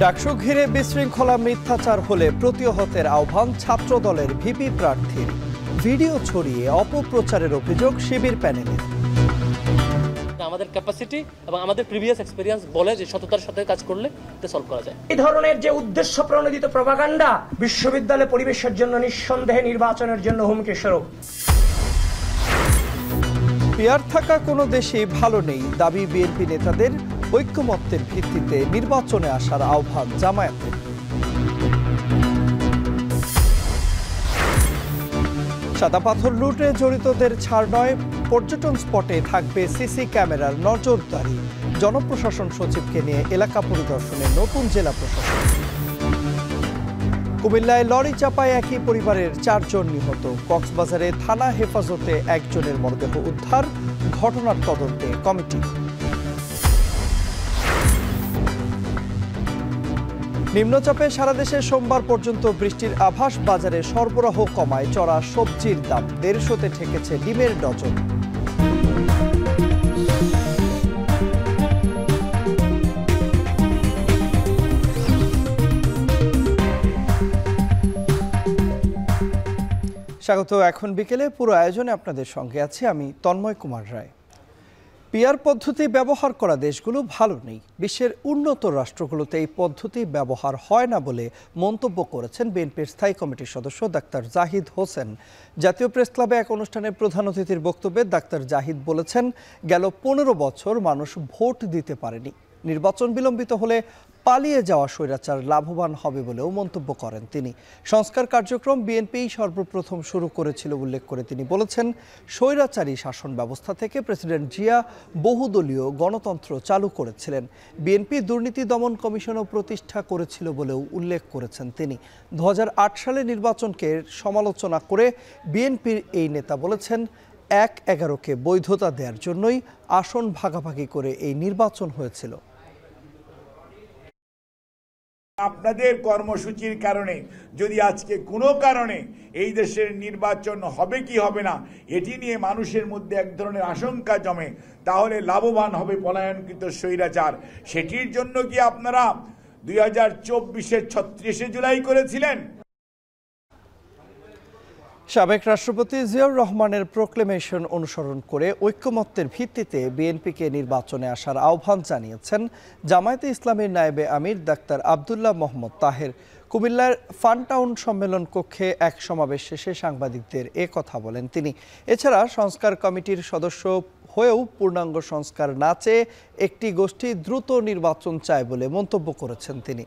ডাকসু ঘিরে বিশৃঙ্খলা মিথ্যাচার হলে প্রতিহতের আহ্বান ছাত্রদলের ভিপি প্রার্থীর। ভিডিও ছড়িয়ে অপপ্রচারের অভিযোগ শিবির প্যানেলে। আমাদের ক্যাপাসিটি এবং আমাদের প্রিভিয়াস এক্সপেরিয়েন্স বলে যে সততার সাথে কাজ করলে এটা সলভ করা যায়। এই ধরনের যে উদ্দেশ্য প্রণোদিত প্রপাগান্ডা বিশ্ববিদ্যালয় পরিবেশের জন্য নিঃসন্দেহে নির্বাচনের জন্য হুমকি স্বরূপ। পিয়ার থাকা কোনো দেশেই ভালো নেই দাবি বিএনপি নেতাদের। ঐক্যমত্যের ভিত্তিতে নির্বাচনে আসার আহ্বান জামায়াতের। সাদা পাথর লুটে জড়িতদের ছাড় নয়, পর্যটন স্পটে থাকবে সিসি ক্যামেরার নজরদারি। জনপ্রশাসন সচিবকে নিয়ে এলাকা পরিদর্শনে নতুন জেলা প্রশাসন। কুমিল্লায় লরি চাপায় একই পরিবারের 4 জন নিহত। কক্সবাজারে থানা হেফাজতে একজনের মরদেহ উদ্ধার। ঘটনার তদন্তে কমিটি। নিম্নচাপে সারা দেশে সোমবার পর্যন্ত বৃষ্টির আভাস। বাজারে সরবরাহ কমায় চড়া সবজির দাম। 150-তে ঠেকেছে ডিমের ডজন। স্বাগত। এখন বিকেলে পুরো আয়োজনে আপনাদের সঙ্গে আছি আমি তন্ময় কুমার রায়। পিয়ার পদ্ধতি ব্যবহার করা দেশগুলো ভালো নেই। বিশ্বের উন্নত রাষ্ট্রগুলোতে এই পদ্ধতি ব্যবহার হয় না বলে মন্তব্য করেছেন বিএনপির স্থায়ী কমিটির সদস্য ডাক্তার জাহিদ হোসেন। জাতীয় প্রেস ক্লাবে এক অনুষ্ঠানে প্রধান অতিথির বক্তব্যে ডাক্তার জাহিদ বলেছেন, গেল 15 বছর মানুষ ভোট দিতে পারেনি। নির্বাচন বিলম্বিত হলে পালিয়ে যাওয়া স্বৈরাচার লাভবান হবে বলেও মন্তব্য করেন তিনি। সংস্কার কার্যক্রম বিএনপিই সর্বপ্রথম শুরু করেছিল উল্লেখ করে তিনি বলেছেন, স্বৈরাচারী শাসন ব্যবস্থা থেকে প্রেসিডেন্ট জিয়া বহুদলীয় গণতন্ত্র চালু করেছিলেন। বিএনপি দুর্নীতি দমন কমিশনও প্রতিষ্ঠা করেছিল বলেও উল্লেখ করেছেন তিনি। 2008 সালে নির্বাচনকে সমালোচনা করে বিএনপির এই নেতা বলেছেন, 1-11কে বৈধতা দেওয়ার জন্যই আসন ভাগাভাগি করে এই নির্বাচন হয়েছিল। আপনাদের কর্মসূচির কারণে যদি আজকে কোনো কারণে এই দেশের নির্বাচন হবে কি হবে না এটি নিয়ে মানুষের মধ্যে এক ধরনের আশঙ্কা জমে, তাহলে লাভবান হবে পলায়নকৃত স্বৈরাচার। সেটির জন্য কি আপনারা 2024-এর 36শে জুলাই করেছিলেন? সাবেক রাষ্ট্রপতি জিয়াউর রহমানের প্রোক্লেমেশন অনুসরণ করে ঐক্যমত্যের ভিত্তিতে বিএনপিকে নির্বাচনে আসার আহ্বান জানিয়েছেন জামায়াতে ইসলামীর নায়েবে আমির ডাক্তার আব্দুল্লাহ মোহাম্মদ তাহের। কুমিল্লার ফানটাউন সম্মেলন কক্ষে এক সমাবেশ শেষে সাংবাদিকদের কথা বলেন তিনি। এছাড়া সংস্কার কমিটির সদস্য হয়েও পূর্ণাঙ্গ সংস্কার না চেয়ে একটি গোষ্ঠী দ্রুত নির্বাচন চায় বলে মন্তব্য করেছেন তিনি।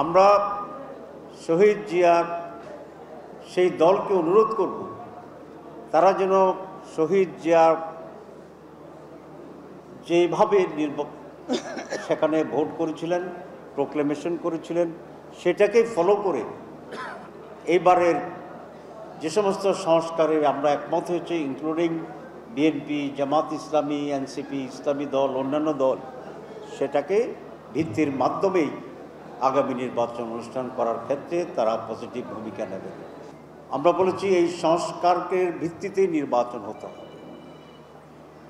আমরা শহীদ জিয়ার সেই দলকে অনুরোধ করব, তারা যেন শহীদ জিয়ার যেভাবে সেখানে ভোট করেছিলেন, প্রোক্লেমেশন করেছিলেন, সেটাকেই ফলো করে এইবারের যে সমস্ত সংস্কারে আমরা একমত হয়েছে, including BNP, Jamaat Islami, NCP, ইসলামী দল, অন্যান্য দল, সেটাকে ভিত্তির মাধ্যমেই আগামী নির্বাচন অনুষ্ঠান করার ক্ষেত্রে তারা পজিটিভ ভূমিকা নেবে। আমরা বলেছি এই সংস্কারের ভিত্তিতে নির্বাচন হতে হবে,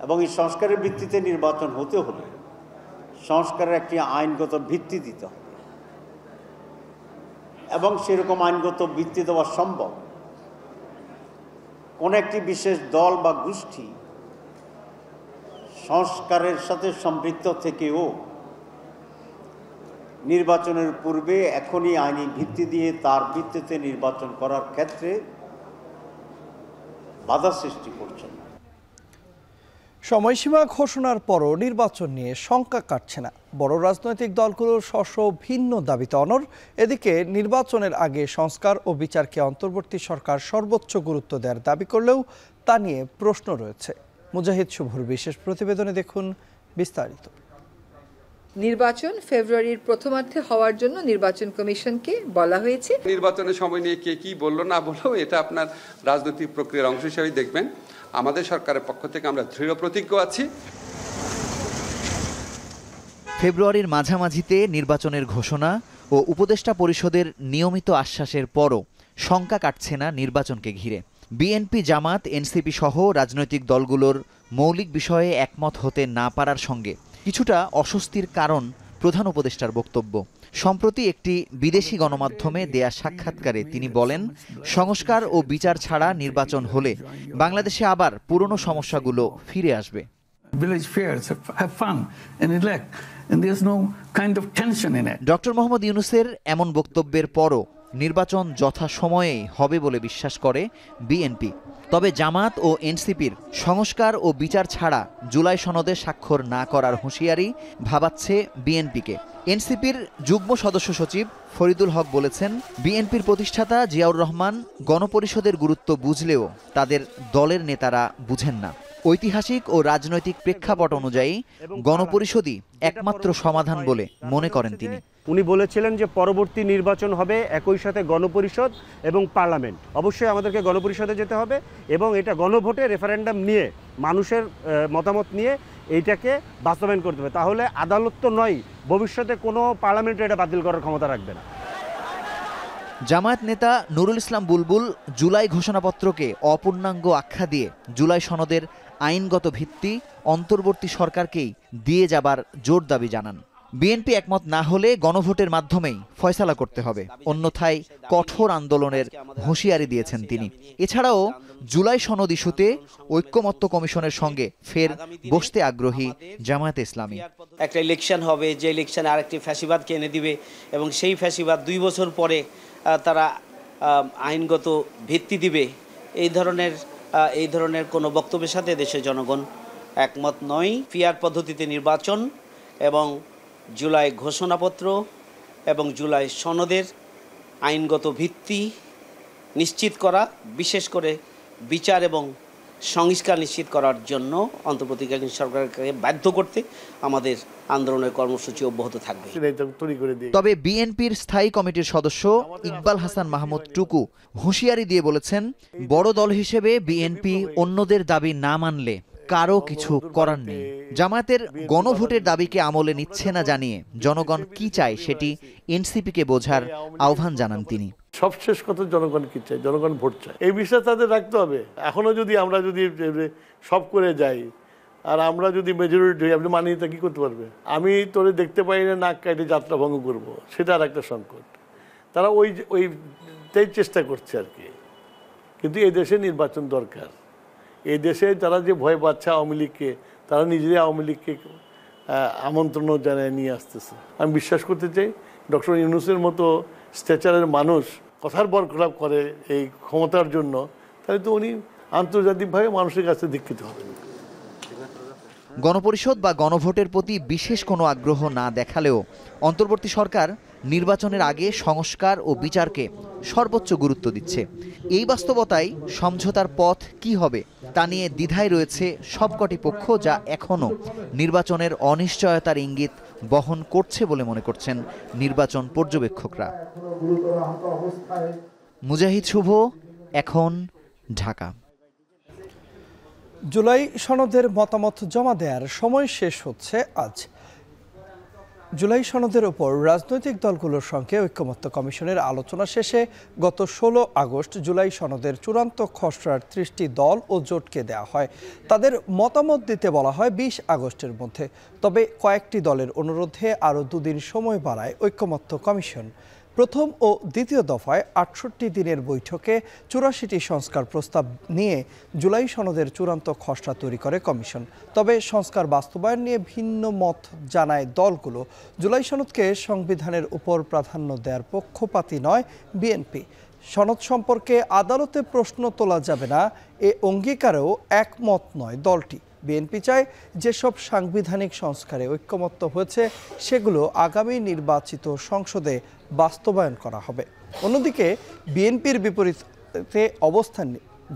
এবং এই সংস্কারের ভিত্তিতে নির্বাচন হতে হলে সংস্কারের একটি আইনগত ভিত্তি দিতে হবে, এবং সেরকম আইনগত ভিত্তি দেওয়া সম্ভব। কোন একটি বিশেষ দল বা গোষ্ঠী সংস্কারের সাথে সম্পৃক্ত থেকেও নির্বাচনের পূর্বে এখনই আইনি ভিত্তি দিয়ে তার ভিত্তিতে নির্বাচন করার ক্ষেত্রে বাধা সৃষ্টি করছেন। সময়সীমা ঘোষণার পরও নির্বাচন নিয়ে শঙ্কা কাটছে না। বড় রাজনৈতিক দলগুলোর স্ব ভিন্ন দাবিতে অনড়। এদিকে নির্বাচনের আগে সংস্কার ও বিচারকে অন্তর্বর্তী সরকার সর্বোচ্চ গুরুত্ব দেওয়ার দাবি করলেও তা নিয়ে প্রশ্ন রয়েছে। মুজাহিদ শুভর বিশেষ প্রতিবেদনে দেখুন বিস্তারিত। নির্বাচন ফেব্রুয়ারির প্রথমার্ধে হওয়ার জন্য নির্বাচন কমিশনকে বলা হয়েছে। নির্বাচনের সময় নিয়ে কে কি বললো না বললো, এটা আপনার রাজনৈতিক প্রক্রিয়ার অংশ হিসেবে দেখবেন। আমাদের সরকারের পক্ষ থেকে আমরা দৃঢ় প্রতিজ্ঞ আছি। ফেব্রুয়ারির মাঝামাঝিতে নির্বাচনের ঘোষণা ও উপদেষ্টা পরিষদের নিয়মিত আশ্বাসের পরও শঙ্কা কাটছে না নির্বাচনকে ঘিরে। বিএনপি, জামাত, এনসিপি সহ রাজনৈতিক দলগুলোর মৌলিক বিষয়ে একমত হতে না পারার সঙ্গে কিছুটা অস্বস্তির কারণ প্রধান উপদেষ্টার বক্তব্য। সম্প্রতি একটি বিদেশি গণমাধ্যমে দেয়া সাক্ষাৎকারে তিনি বলেন, সংস্কার ও বিচার ছাড়া নির্বাচন হলে বাংলাদেশে আবার পুরনো সমস্যাগুলো ফিরে আসবে। Village fairs, have fun and elect, and there's no kind of tension in it. Doctor Mohammad ইউনূসের এমন বক্তব্যের পরও নির্বাচন যথাসময়েই হবে বলে বিশ্বাস করে বিএনপি। তবে জামাত ও এনসিপির সংস্কার ও বিচার ছাড়া জুলাই সনদে স্বাক্ষর না করার হুঁশিয়ারি ভাবাচ্ছে বিএনপিকে। এনসিপির যুগ্ম সদস্য সচিব ফরিদুল হক বলেছেন, বিএনপির প্রতিষ্ঠাতা জিয়াউর রহমান গণপরিষদের গুরুত্ব বুঝলেও তাদের দলের নেতারা বুঝেন না। ঐতিহাসিক ও রাজনৈতিক প্রেক্ষাপট অনুযায়ী গণপরিষদই একমাত্র সমাধান বলে মনে করেন তিনি। উনি বলেছিলেন যে পরবর্তী নির্বাচন হবে একই সাথে গণপরিষদ এবং পার্লামেন্ট। অবশ্যই আমাদেরকে গণপরিষদে যেতে হবে এবং এটা গণভোটে রেফারেন্ডাম নিয়ে মানুষের মতামত নিয়ে এইটাকে বাস্তবায়ন করতে হবে। তাহলে আদালত তো নয়, ভবিষ্যতে কোনো পার্লামেন্টে এটা বাতিল করার ক্ষমতা রাখবে না। জামায়াত নেতা নুরুল ইসলাম বুলবুল জুলাই ঘোষণাপত্রকে অপূর্ণাঙ্গ আখ্যা দিয়ে জুলাই সনদের আইনগত ভিত্তি অন্তর্বর্তী সরকারকেই দিয়ে যাবার জোর দাবি জানান। বিএনপি একমত না হলে গণভোটের মাধ্যমেই ফয়সালা করতে হবে, অন্যথায় কঠোর আন্দোলনের হুঁশিয়ারি দিয়েছেন তিনি। এছাড়াও জুলাই সনদ ইস্যুতে ঐক্যমত্য কমিশনের সঙ্গে ফের বসতে আগ্রহী জামায়াতে ইসলামী। একটা ইলেকশন হবে, যে ইলেকশনে আরেকটি ফ্যাসিবাদকে এনে দিবে এবং সেই ফ্যাসিবাদ 2 বছর পরে তারা আইনগত ভিত্তি দিবে, এই ধরনের কোনো বক্তব্যের সাথে দেশের জনগণ একমত নয়। পিআর পদ্ধতিতে নির্বাচন এবং জুলাই ঘোষণাপত্র এবং জুলাই সনদের আইনগত ভিত্তি নিশ্চিত করা, বিশেষ করে বিচার এবং সংস্কার নিশ্চিত করার জন্য অন্তর্বর্তীকালীন সরকারকে বাধ্য করতে আমাদের আন্দোলনের কর্মসূচি অব্যাহত থাকবে। তবে বিএনপির স্থায়ী কমিটির সদস্য ইকবাল হাসান মাহমুদ টুকু হুঁশিয়ারি দিয়ে বলেছেন, বড় দল হিসেবে বিএনপি অন্যদের দাবি না মানলে কারো কিছু করার নেই। জামায়াতের গণভোটের দাবিকে আমলে নিচ্ছে না জানিয়ে জনগণ কি চায় সেটি এনসিপিকে বোঝার আহ্বান জানান তিনি। সবশেষ কথা জনগণ কি চায়, জনগণ ভোট চায়, এই বিষয়ে তাদের রাখতে হবে। এখনো যদি আমরা সব করে যাই আর আমরা যদি মেজরিটি হই, আপনি মানিয়ে তা কি করতে পারবে? আমি তোরে দেখতে পাই না, নাক কাটে যাত্রা ভঙ্গ করবো, সেটা আর একটা সংকট। তারা ওইটাই চেষ্টা করছে আর কি। কিন্তু এই দেশে নির্বাচন দরকার। এই দেশে তারা যে ভয় পাচ্ছে আওয়ামী লীগকে, তারা নিজেরাই আওয়ামী লীগকে আমন্ত্রণও জানায় নিয়ে আসতেছে। আমি বিশ্বাস করতে চাই ডক্টর ইউনূসের মতো স্ট্যাচারের মানুষ কথার বরখলাপ করে এই ক্ষমতার জন্য, তাহলে তো উনি আন্তর্জাতিকভাবে মানুষের কাছে দীক্ষিত হবেন। গণপরিষদ বা গণভোটের প্রতি বিশেষ কোনো আগ্রহ না দেখালেও অন্তর্বর্তী সরকার নির্বাচনের আগে সংস্কার ও বিচারকে সর্বোচ্চ গুরুত্ব দিচ্ছে। এই বাস্তবতায় সমঝোতার পথ কি হবে তা নিয়ে দ্বিধায় রয়েছে সবকটি পক্ষ, যা এখনও নির্বাচনের অনিশ্চয়তার ইঙ্গিত বহন করছে বলে মনে করছেন নির্বাচন পর্যবেক্ষকরা। মুজাহিদ শুভ, এখন, ঢাকা। জুলাই সনদের মতামত জমা দেওয়ার সময় শেষ হচ্ছে আজ। জুলাই সনদের উপর রাজনৈতিক দলগুলোর সঙ্গে ঐক্যমত্য কমিশনের আলোচনা শেষে গত 16 আগস্ট জুলাই সনদের চূড়ান্ত খসড়ার 30টি দল ও জোটকে দেওয়া হয়। তাদের মতামত দিতে বলা হয় 20 আগস্টের মধ্যে। তবে কয়েকটি দলের অনুরোধে আরও 2 দিন সময় বাড়ায় ঐক্যমত্য কমিশন। প্রথম ও দ্বিতীয় দফায় 68 দিনের বৈঠকে 84টি সংস্কার প্রস্তাব নিয়ে জুলাই সনদের চূড়ান্ত খসড়া তৈরি করে কমিশন। তবে সংস্কার বাস্তবায়ন নিয়ে ভিন্ন মত জানায় দলগুলো। জুলাই সনদকে সংবিধানের উপর প্রাধান্য দেওয়ার পক্ষপাতী নয় বিএনপি। সনদ সম্পর্কে আদালতে প্রশ্ন তোলা যাবে না, এ অঙ্গীকারেও একমত নয় দলটি। বিএনপি চায় যেসব সাংবিধানিক সংস্কারে ঐক্যমত্য হয়েছে সেগুলো আগামী নির্বাচিত সংসদে বাস্তবায়ন করা হবে। অন্যদিকে বিএনপির বিপরীতে অবস্থান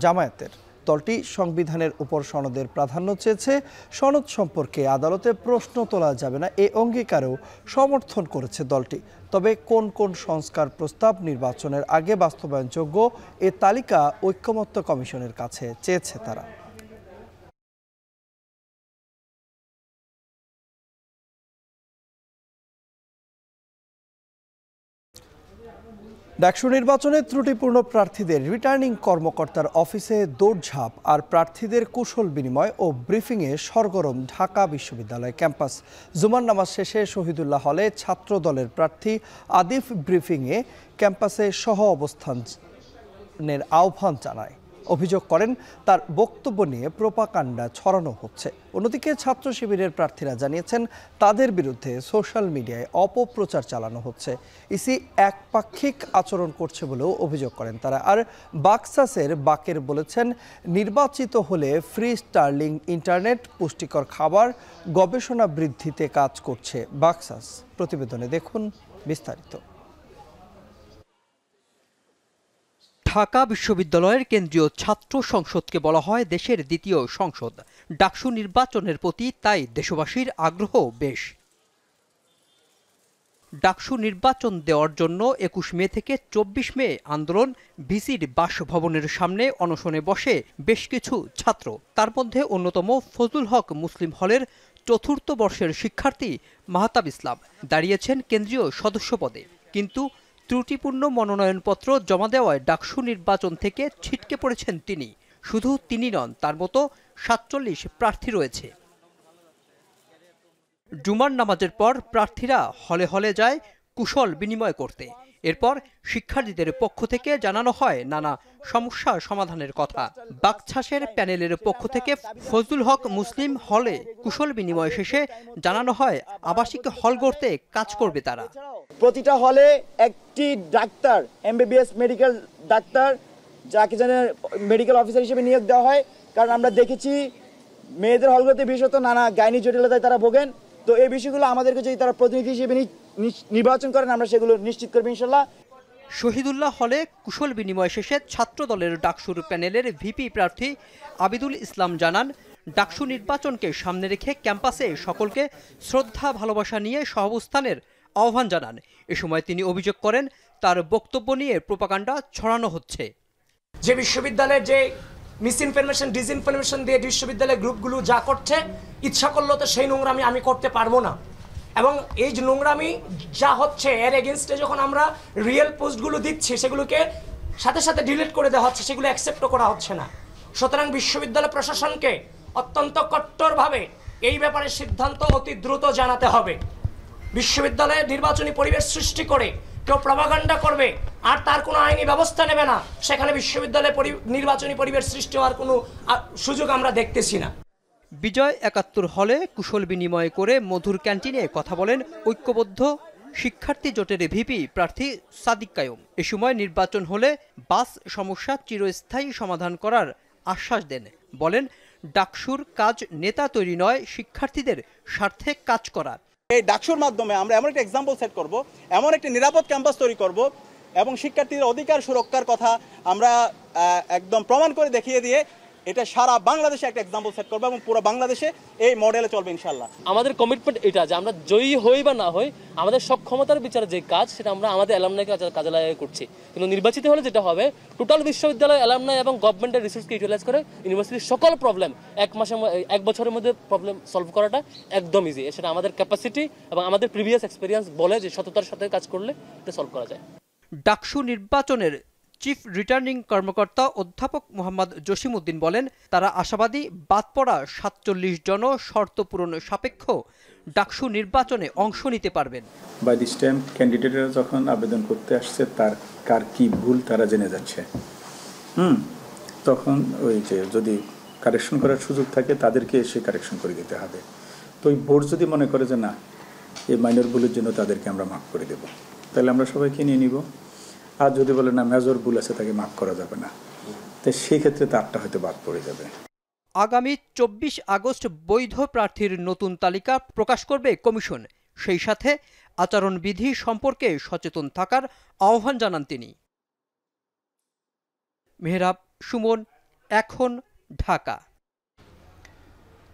জামায়াতের। দলটি সংবিধানের উপর সনদের প্রাধান্য চেয়েছে। সনদ সম্পর্কে আদালতে প্রশ্ন তোলা যাবে না, এ অঙ্গীকারেও সমর্থন করেছে দলটি। তবে কোন কোন সংস্কার প্রস্তাব নির্বাচনের আগে বাস্তবায়নযোগ্য এ তালিকা ঐক্যমত্য কমিশনের কাছে চেয়েছে তারা। ডাকসু নির্বাচনে ত্রুটিপূর্ণ প্রার্থীদের রিটার্নিং কর্মকর্তার অফিসে দৌড়ঝাঁপ আর প্রার্থীদের কুশল বিনিময় ও ব্রিফিংয়ে সরগরম ঢাকা বিশ্ববিদ্যালয় ক্যাম্পাস। জুমার নামাজ শেষে শহীদুল্লাহ হলে ছাত্র দলের প্রার্থী আদিফ ব্রিফিংয়ে ক্যাম্পাসে সহ অবস্থানের আহ্বান জানায়। অভিযোগ করেন তার বক্তব্য নিয়ে প্রোপাগান্ডা ছড়ানো হচ্ছে। অন্যদিকে ছাত্র শিবিরের প্রার্থীরা জানিয়েছেন তাদের বিরুদ্ধে সোশ্যাল মিডিয়ায় অপপ্রচার চালানো হচ্ছে। ইসি একপাক্ষিক আচরণ করছে বলেও অভিযোগ করেন তারা। আর বাকসাসের বাকের বলেছেন নির্বাচিত হলে ফ্রি স্টার্লিং ইন্টারনেট, পুষ্টিকর খাবার, গবেষণা বৃদ্ধিতে কাজ করছে বাকসাস। প্রতিবেদনে দেখুন বিস্তারিত। ঢাকা বিশ্ববিদ্যালয়ের কেন্দ্রীয় ছাত্র সংসদকে বলা হয় দেশের দ্বিতীয় সংসদ। ডাকসু নির্বাচনের প্রতি তাই দেশবাসীর আগ্রহ বেশ। ডাকসু নির্বাচন দেওয়ার জন্য ২১ মে থেকে ২৪ মে আন্দোলন ভিসির বাসভবনের সামনে অনশনে বসে বেশ কিছু ছাত্র। তার মধ্যে অন্যতম ফজলুল হক মুসলিম হলের চতুর্থ বর্ষের শিক্ষার্থী মাহতাব ইসলাম দাঁড়িয়েছেন কেন্দ্রীয় সদস্য পদে, কিন্তু ত্রুটিপূর্ণ মনোনয়নপত্র জমা দেওয়ায় ডাকসু নির্বাচন থেকে ছিটকে পড়েছেন তিনি। শুধু তিনি নন, তার মতো ৪৭ প্রার্থী রয়েছে। জুমার নামাজের পর প্রার্থীরা হলে হলে যায় কুশল বিনিময় করতে। এরপর শিক্ষার্থীদের পক্ষ থেকে জানানো হয় নানা সমস্যা সমাধানের কথা। বাকছাসের প্যানেলের পক্ষ থেকে ফজলুল হক মুসলিম হলে কুশল বিনিময় শেষে জানানো হয় আবাসিক হল গড়তে কাজ করবে তারা। প্রতিটা হলে একটি ডাক্তার, এমবিবিএস মেডিকেল ডাক্তার, যাকে যেন মেডিকেল অফিসার হিসেবে নিয়োগ দেওয়া হয়। কারণ আমরা দেখেছি মেয়েদের হলগুলোতে বিশেষত নানা গাইনি জটিলতায় তারা ভোগেন। তো এই বিষয়গুলো আমাদেরকে যদি তারা প্রতিনিধি হিসেবে নির্বাচন করেন, আমরা সেগুলো নিশ্চিত করবো ইনশাল্লাহ। শহীদুল্লাহ হলে কুশল বিনিময় শেষে ছাত্র দলের ডাকসুর প্যানেলের ভিপি প্রার্থী আবিদুল ইসলাম জানান, ডাকসু নির্বাচনকে সামনে রেখে ক্যাম্পাসে সকলকে শ্রদ্ধা ভালোবাসা নিয়ে সহাবস্থানের আহ্বান জানান। এ সময় তিনি অভিযোগ করেন তার বক্তব্য নিয়ে প্রোপাগান্ডা ছড়ানো হচ্ছে। যে বিশ্ববিদ্যালয়ের যে মিসইনফরমেশন, ডিসইনফরমেশন দিয়ে বিশ্ববিদ্যালয়ের গ্রুপগুলো যা করছে, ইচ্ছা করলেও তো সেই নোংরামি আমি করতে পারবো না। এবং এই যে নোংরামি যা হচ্ছে এর এগেনস্টে যখন আমরা রিয়েল পোস্টগুলো দিচ্ছি, সেগুলোকে সাথে সাথে ডিলিট করে দেওয়া হচ্ছে, সেগুলো অ্যাকসেপ্টও করা হচ্ছে না। সুতরাং বিশ্ববিদ্যালয় প্রশাসনকে অত্যন্ত কট্টরভাবে এই ব্যাপারে সিদ্ধান্ত অতি দ্রুত জানাতে হবে। বিশ্ববিদ্যালয়ে নির্বাচনী পরিবেশ সৃষ্টি করে কেউ প্রপাগান্ডা করবে আর তার কোনো আইনি ব্যবস্থা নেবে না, সেখানে বিশ্ববিদ্যালয়ে নির্বাচনী পরিবেশ সৃষ্টি হওয়ার কোনো সুযোগ আমরা দেখতেছি না। বিজয় ৭১ হলে কুশল বিনিময় করে মধুর ক্যান্টিনে কথা বলেন ঐক্যবদ্ধ শিক্ষার্থী জোটের ভিপি প্রার্থী সাদিক কায়ুম। এ সময় নির্বাচন হলে বাস সমস্যা চিরস্থায়ী সমাধান করার আশ্বাস দেন। বলেন, ডাকসুর কাজ নেতা তৈরি নয়, শিক্ষার্থীদের স্বার্থে কাজ করা। এই ডাকসুর মাধ্যমে আমরা এমন একটা এক্সাম্পল সেট করব, এমন একটি নিরাপদ ক্যাম্পাস তৈরি করব এবং শিক্ষার্থীদের অধিকার সুরক্ষার কথা আমরা একদম প্রমাণ করে দেখিয়ে দিয়ে এটা সারা বাংলাদেশে একটা এক্সাম্পল সেট করবো এবং পুরো বাংলাদেশে এই মডেলে চলবে ইনশাল্লাহ। আমাদের কমিটমেন্ট এটা যে আমরা জয়ী হই বা না হই, আমাদের সক্ষমতার বিচারে যে কাজ সেটা আমরা আমাদের অ্যালামনাইকে কাজে লাগিয়ে করছি। কিন্তু নির্বাচিত হলে যেটা হবে, টোটাল বিশ্ববিদ্যালয় অ্যালামনাই এবং গভর্নমেন্টের রিসোর্সকে ইউটিলাইজ করে ইউনিভার্সিটির সকল প্রবলেম এক বছরের মধ্যে প্রবলেম সলভ করাটা একদম ইজি। সেটা আমাদের ক্যাপাসিটি এবং আমাদের প্রিভিয়াস এক্সপিরিয়েন্স বলে যে সততার সাথে কাজ করলে এটা সলভ করা যায়। ডাকসু নির্বাচনের চিফ রিটার্নিং কর্মকর্তা অধ্যাপক মোহাম্মদ জসিমউদ্দিন বলেন, তারা আশাবাদী বাদ পড়া ৪৭ জন শর্ত পূরণ সাপেক্ষ ডাকসু নির্বাচনে অংশ নিতে পারবেন। বাই দিস টাইম ক্যান্ডিডেটরা যখন আবেদন করতে আসছে, তার কার কি ভুল তারা জেনে যাচ্ছে। তখন ওই যে যদি কারেকশন করার সুযোগ থাকে, তাদেরকে এসে কারেকশন করে দিতে হবে। তো ওই বোর্ড যদি মনে করে যে না, এই মাইনর ভুলের জন্য তাদেরকে আমরা মাফ করে দেব, তাহলে আমরা সবাইকে নিয়ে নিব। আর যদি বলে না, মেজর ভুল আছে, তাকে মাফ করা যাবে না, তো সেই ক্ষেত্রে তারটা হয়তো বাদ পড়ে যাবে। আগামী ২৪ আগস্ট বৈধ প্রার্থীর নতুন তালিকা প্রকাশ করবে কমিশন। সেই সাথে আচরণবিধি সম্পর্কে সচেতন থাকার আহ্বান জানান তিনি। মেহরাব সুমন, এখন, ঢাকা।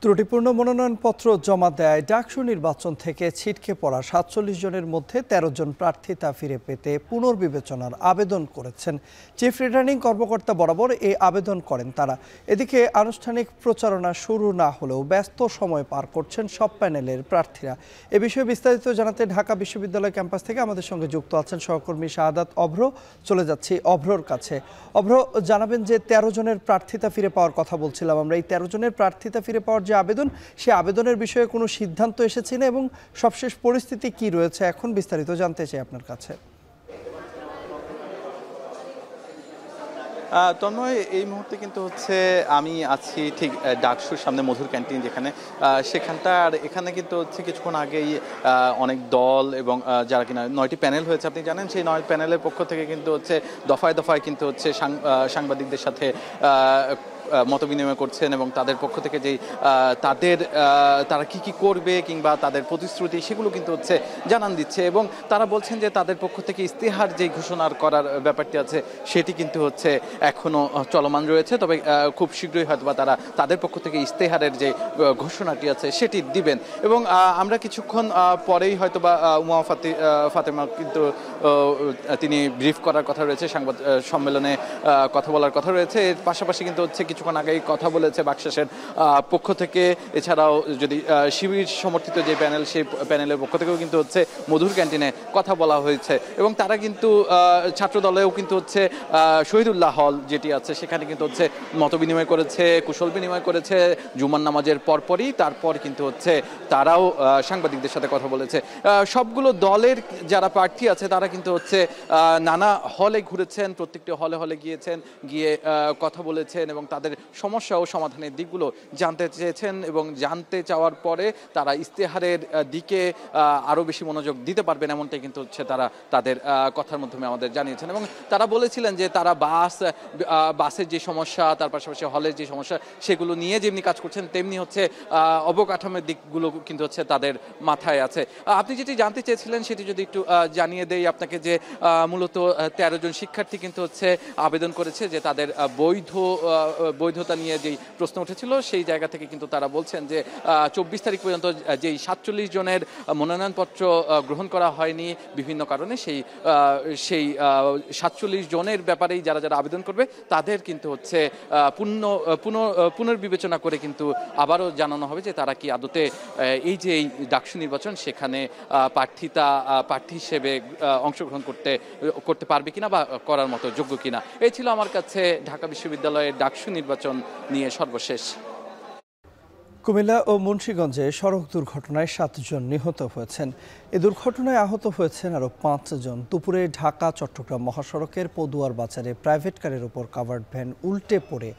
ত্রুটিপূর্ণ মনোনয়নপত্র জমা দেয় ডাকসু নির্বাচন থেকে ছিটকে পড়া ৪৭ জনের মধ্যে ১৩ জন প্রার্থিতা ফিরে পেতে পুনর্বিবেচনার আবেদন করেছেন। চিফ রিটার্নিং কর্মকর্তা বরাবর এই আবেদন করেন তারা। এদিকে আনুষ্ঠানিক প্রচারণা শুরু না হলেও ব্যস্ত সময় পার করছেন সব প্যানেলের প্রার্থীরা। এ বিষয়ে বিস্তারিত জানাতে ঢাকা বিশ্ববিদ্যালয় ক্যাম্পাস থেকে আমাদের সঙ্গে যুক্ত আছেন সহকর্মী শাহাদাত অভ্র। চলে যাচ্ছি অভ্রর কাছে। অভ্র, জানাবেন যে ১৩ জনের প্রার্থিতা ফিরে পাওয়ার কথা বলছিলাম আমরা, এই ১৩ জনের প্রার্থিতা ফিরে পাওয়ার যে আবেদন, সে আবেদনের বিষয়ে কোনো সিদ্ধান্ত এসেছে না এবং সবশেষ পরিস্থিতি কি রয়েছে এখন বিস্তারিত জানতে চাই আপনার কাছে। তন্ময়, এই মুহূর্তে কিন্তু হচ্ছে আমি আছি ঠিক ডাকসুর সামনে মধুর ক্যান্টিন যেখানে, সেখানটা। আর এখানে কিন্তু হচ্ছে কিছুক্ষণ আগেই অনেক দল এবং যারা কিনা 9টি প্যানেল হয়েছে আপনি জানেন, সেই 9 প্যানেলের পক্ষ থেকে কিন্তু হচ্ছে দফায় দফায় কিন্তু হচ্ছে সাংবাদিকদের সাথে মতবিনিময় করছেন এবং তাদের পক্ষ থেকে যেই তারা কি করবে কিংবা তাদের প্রতিশ্রুতি সেগুলো কিন্তু হচ্ছে জানান দিচ্ছে এবং তারা বলছেন যে তাদের পক্ষ থেকে ইস্তেহার যে ঘোষণা করার ব্যাপারটি আছে সেটি কিন্তু হচ্ছে এখনো চলমান রয়েছে। তবে খুব শীঘ্রই হয়তো বা তারা তাদের পক্ষ থেকে ইস্তেহারের যে ঘোষণাটি আছে সেটি দিবেন এবং আমরা কিছুক্ষণ পরেই হয়তো বা উমা ফাতেমা কিন্তু তিনি ব্রিফ করার কথা রয়েছে, সংবাদ সম্মেলনে কথা বলার কথা রয়েছে। এর পাশাপাশি কিন্তু হচ্ছে কিছুক্ষণ আগেই কথা বলেছে বাকশাসের পক্ষ থেকে। এছাড়াও যদি শিবির সমর্থিত যে প্যানেল, সেই প্যানেলের পক্ষ থেকেও কিন্তু হচ্ছে মধুর ক্যান্টিনে কথা বলা হয়েছে এবং তারা কিন্তু ছাত্র দলেও কিন্তু হচ্ছে শহীদুল্লাহ হল যেটি আছে সেখানে কিন্তু হচ্ছে মত বিনিময় করেছে, কুশল বিনিময় করেছে জুমার নামাজের পরপরই। তারপর কিন্তু হচ্ছে তারাও সাংবাদিকদের সাথে কথা বলেছে। সবগুলো দলের যারা প্রার্থী আছে তারা কিন্তু হচ্ছে নানা হলে ঘুরেছেন, প্রত্যেকটি হলে হলে গিয়েছেন, গিয়ে কথা বলেছেন এবং তাদের সমস্যা ও সমাধানের দিকগুলো জানতে চেয়েছেন এবং জানতে চাওয়ার পরে তারা ইস্তেহারের দিকে আরও বেশি মনোযোগ দিতে পারবেন এমনটাই কিন্তু হচ্ছে তারা তাদের কথার মাধ্যমে আমাদের জানিয়েছেন এবং তারা বলেছিলেন যে তারা বাসের যে সমস্যা, তার পাশাপাশি হলের যে সমস্যা সেগুলো নিয়ে যেমনি কাজ করছেন তেমনি হচ্ছে অবকাঠামোর দিকগুলো কিন্তু হচ্ছে তাদের মাথায় আছে। আপনি যেটি জানতে চেয়েছিলেন সেটি যদি একটু জানিয়ে দেই আপনাকে, যে মূলত 13 জন শিক্ষার্থী কিন্তু হচ্ছে আবেদন করেছে যে তাদের বৈধতা নিয়ে যেই প্রশ্ন উঠেছিল সেই জায়গা থেকে কিন্তু তারা বলছেন যে 24 তারিখ পর্যন্ত যেই 47 জনের মনোনয়নপত্র গ্রহণ করা হয়নি বিভিন্ন কারণে, সেই 47 জনের ব্যাপারেই যারা যারা আবেদন করবে তাদের কিন্তু হচ্ছে পুনর্বিবেচনা করে কিন্তু আবারও জানানো হবে যে তারা কি আদতে এই যে এই ডাকসু নির্বাচন সেখানে প্রার্থী হিসেবে অংশগ্রহণ করতে পারবে কিনা বা করার মতো যোগ্য কিনা। এই ছিল আমার কাছে ঢাকা বিশ্ববিদ্যালয়ের ডাকসু নির্বাচন নিয়ে সর্বশেষ। কুমিল্লা ও মুন্সিগঞ্জে সড়ক দুর্ঘটনায় 7 জন নিহত হয়েছেন। এই দুর্ঘটনায় আহত হয়েছেন আরও 5 জন। দুপুরে ঢাকা চট্টগ্রাম মহাসড়কের পদুয়ার বাজারে প্রাইভেট কারের ওপর কাভার্ড ভ্যান উল্টে পড়ে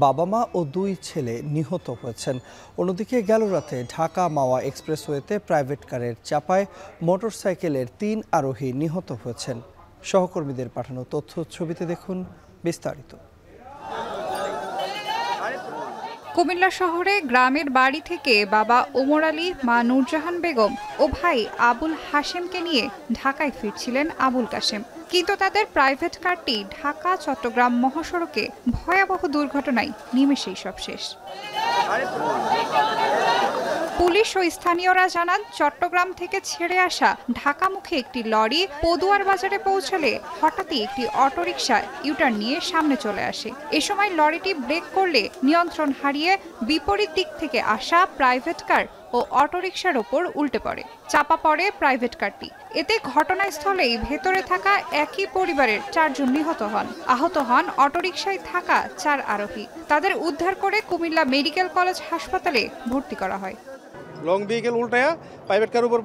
বাবা মা ও 2 ছেলে নিহত হয়েছেন। অন্যদিকে গেল রাতে ঢাকা মাওয়া এক্সপ্রেসওয়েতে প্রাইভেট কারের চাপায় মোটরসাইকেলের 3 আরোহী নিহত হয়েছেন। সহকর্মীদের পাঠানো তথ্য ছবিতে দেখুন বিস্তারিত। কুমিল্লা শহরে গ্রামের বাড়ি থেকে বাবা ওমর আলী, মা নূরজাহান বেগম ও ভাই আবুল হাশেমকে নিয়ে ঢাকায় ফিরছিলেন আবুল কাশেম, কিন্তু তাদের প্রাইভেট কারটি ঢাকা চট্টগ্রাম মহাসড়কে ভয়াবহ দুর্ঘটনায় নিমেষেই সব শেষ। পুলিশ ও স্থানীয়রা জানান, চট্টগ্রাম থেকে ছেড়ে আসা ঢাকামুখী একটি লরি পদুয়ার বাজারে পৌঁছালে হঠাৎই একটি অটোরিকশা ইউটার্ন নিয়ে সামনে চলে আসে। এ সময় লরিটি ব্রেক করলে নিয়ন্ত্রণ হারিয়ে বিপরীত দিক থেকে আসা প্রাইভেট কার ও অটোরিকশার ওপর উল্টে পড়ে, চাপা পড়ে প্রাইভেট কারটি। এতে ঘটনাস্থলেই ভেতরে থাকা একই পরিবারের 4 জন নিহত হন। আহত হন অটোরিকশায় থাকা 4 আরোহী। তাদের উদ্ধার করে কুমিল্লা মেডিকেল কলেজ হাসপাতালে ভর্তি করা হয়। লং ভেহিকেল উল্টায়া প্রাইভেট কার উপর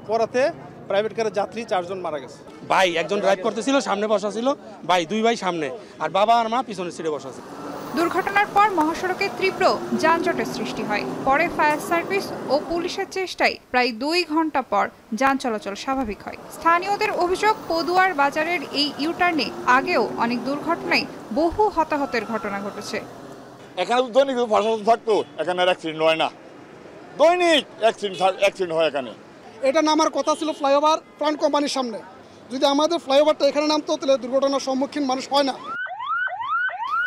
পড়াতে প্রাইভেট কারের যাত্রী 4 জন মারা গেছে। ভাই একজন ড্রাইভ করতেছিল, সামনে বসা ছিল, ভাই 2 ভাই সামনে আর বাবা আর মা পিছনের সিটে বসা ছিল। দুর্ঘটনার পর মহাসড়কে তীব্র যানজটের সৃষ্টি হয়। পরে ফায়ার সার্ভিস ও পুলিশের চেষ্টায় প্রায় 2 ঘন্টা পর যান চলাচল স্বাভাবিক হয়। স্থানীয়দের অভিযোগ, পদুয়ার বাজারের এই ইউটার্নে আগেও অনেক দুর্ঘটনায় বহু হতাহতের ঘটনা ঘটেছে। এখানে দৈনিক প্রশাসন থাকতো, এখানে অ্যাক্সিডেন্ট হয় না, দৈনিক অ্যাক্সিডেন্ট হয় এখানে। এটা নামার কথা ছিল ফ্লাইওভার প্রাণ কোম্পানির সামনে। যদি আমাদের ফ্লাইওভারটা এখানে নামতো তাহলে দুর্ঘটনার সম্মুখীন মানুষ হয় না।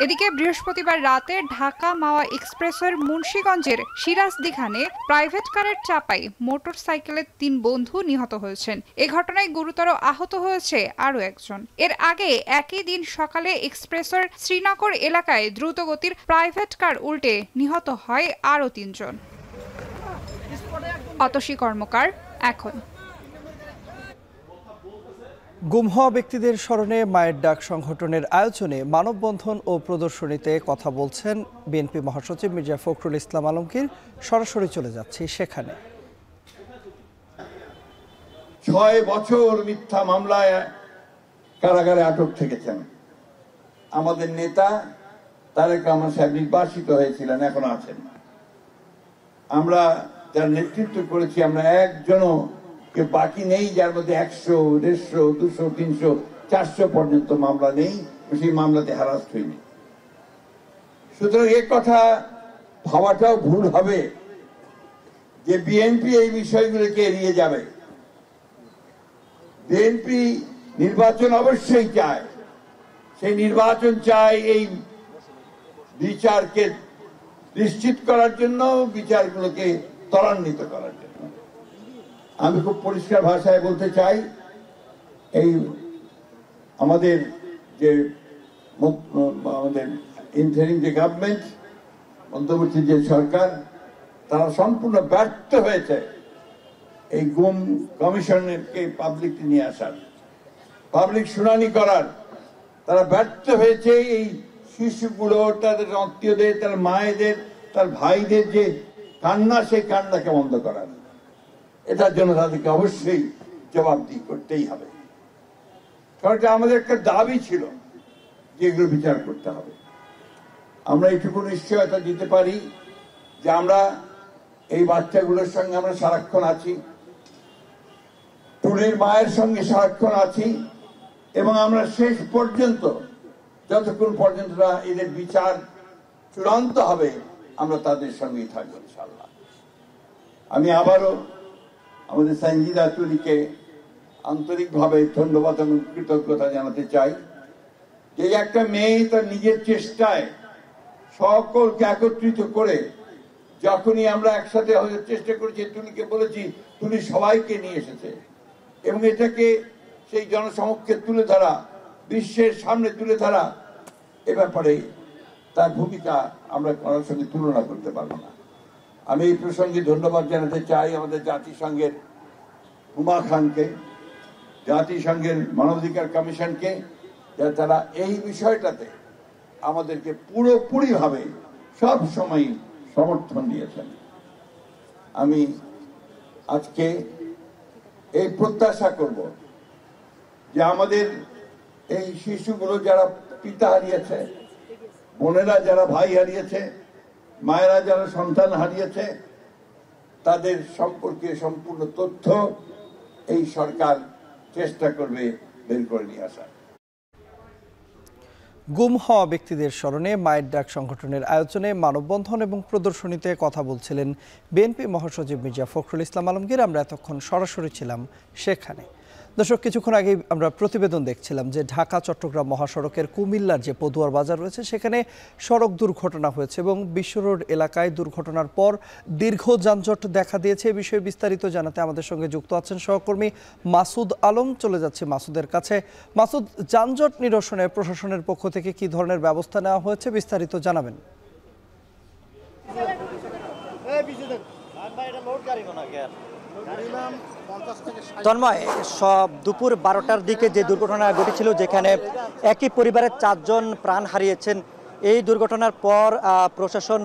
এদিকে বৃহস্পতিবার রাতে ঢাকা মাওয়া এক্সপ্রেসওয়ের মুন্সিগঞ্জের সিরাজদিখানে প্রাইভেট কারের চাপায় মোটরসাইকেলের ৩ বন্ধু নিহত হয়েছেন। এ ঘটনায় গুরুতর আহত হয়েছে আরও একজন। এর আগে একই দিন সকালে এক্সপ্রেসওয়ের শ্রীনগর এলাকায় দ্রুতগতির প্রাইভেট কার উল্টে নিহত হয় আরও ৩ জন। অতসী কর্মকার, এখন। গুম হওয়া ব্যক্তিদের স্মরণে মায়ের ডাক সংগঠনের আয়োজনে মানববন্ধন ও প্রদর্শনীতে কথা বলছেন বিএনপি মহাসচিব মির্জা ফখরুল ইসলাম আলমগীর। সরাসরি চলে যাচ্ছি সেখানে। ৬ বছর মিথ্যা মামলায় কারাগারে আটক থেকেছেন আমাদের নেতা তারেক রহমান সাহেব। নির্বাসিত হয়েছিলেন, এখন আছেন। আমরা যার নেতৃত্ব করেছি, আমরা একজনও বাকি নেই যার মধ্যে ১০০, ১৫০, ২০০, ৩০০, ৪০০ পর্যন্ত মামলা নেই, সেই মামলাতে হ্যারাস্ট হয়নি। সুতরাং এ কথা ভাবাটাও ভুল হবে যে বিএনপি এই বিষয়গুলোকে এড়িয়ে যাবে। বিএনপি নির্বাচন অবশ্যই চায়, সেই নির্বাচন চায় এই বিচারকে নিশ্চিত করার জন্য, বিচারগুলোকে ত্বরান্বিত করার জন্য। আমি খুব পরিষ্কার ভাষায় বলতে চাই, এই আমাদের যে ইন্টারিম যে গভর্নমেন্ট, অন্তর্বর্তী যে সরকার, তারা সম্পূর্ণ ব্যর্থ হয়েছে এই গুম কমিশনকে পাবলিককে নিয়ে আসার, পাবলিক শুনানি করার। তারা ব্যর্থ হয়েছে এই শিশুগুলো, তাদের আত্মীয়দের, তার মায়েদের, তার ভাইদের যে কান্না, সেই কান্নাকে বন্ধ করার। এটার জন্য তাদেরকে অবশ্যই জবাবদিহি করতেই হবে। কারণ এটা আমাদের একটা দাবি ছিল যে এগুলো বিচার করতে হবে। আমরা এইটুকু নিশ্চয়তা দিতে পারি যে আমরা এই বাচ্চাগুলোর সঙ্গে আমরা সারাক্ষণ আছি, টুলির মায়ের সঙ্গে সারাক্ষণ আছি, এবং আমরা শেষ পর্যন্ত, যতক্ষণ পর্যন্ত এদের বিচার চূড়ান্ত হবে, আমরা তাদের সঙ্গেই থাকবো ইনশাআল্লাহ। আমি আবারও আমাদের সঞ্জিদা তুলিকে আন্তরিকভাবে ধন্যবাদ এবং কৃতজ্ঞতা জানাতে চাই যে একটা মেয়ে তার নিজের চেষ্টায় সকলকে একত্রিত করে, যখনই আমরা একসাথে চেষ্টা করেছি, তুলিকে বলেছি, তুলি সবাইকে নিয়ে এসেছে এবং এটাকে সেই জনসমক্ষে তুলে ধরা, বিশ্বের সামনে তুলে ধরা, এ ব্যাপারে তার ভূমিকা আমরা কারোর সঙ্গে তুলনা করতে পারবো না। আমি এই প্রসঙ্গে ধন্যবাদ জানাতে চাই আমাদের জাতিসংঘের হুমা খানকে, জাতিসংঘের মানবাধিকার কমিশনকে, যারা তারা এই বিষয়টাতে আমাদেরকে পুরোপুরিভাবে সব সময় সমর্থন দিয়েছেন। আমি আজকে এই প্রত্যাশা করব যে আমাদের এই শিশুগুলো যারা পিতা হারিয়েছে, বোনেরা যারা ভাই হারিয়েছে, মায়েরা যারা সন্তান হারিয়েছে, তাদের সম্পর্কে সম্পূর্ণ তথ্য এই সরকার চেষ্টা করবে বের করে নিয়ে আসা। গুম হওয়া ব্যক্তিদের স্মরণে মায়ের ডাক সংগঠনের আয়োজনে মানববন্ধন এবং প্রদর্শনীতে কথা বলছিলেন বিএনপি মহাসচিব মির্জা ফখরুল ইসলাম আলমগীর। আমরা এতক্ষণ সরাসরি ছিলাম সেখানে। দর্শক, কিছুক্ষণ আগে আমরা প্রতিবেদন দেখছিলাম যে ঢাকা চট্টগ্রাম মহাসড়কের কুমিল্লার যে পদুয়ার বাজার রয়েছে, সেখানে সড়ক দুর্ঘটনা হয়েছে এবং বিশ্ব রোড এলাকায় দুর্ঘটনার পর দীর্ঘ যানজট দেখা দিয়েছে। এই বিষয়ে বিস্তারিত জানাতে আমাদের সঙ্গে যুক্ত আছেন সহকর্মী মাসুদ আলম। চলে যাচ্ছি মাসুদের কাছে। মাসুদ, যানজট নিরসনে প্রশাসনের পক্ষ থেকে কি ধরনের ব্যবস্থা নেওয়া হয়েছে, বিস্তারিত জানাবেন। তন্ময়, সব দুপুর 12টার দিকে যে দুর্ঘটনা ঘটেছিল, যেখানে একই পরিবারের 4 জন প্রাণ হারিয়েছেন, এই দুর্ঘটনার পর প্রশাসন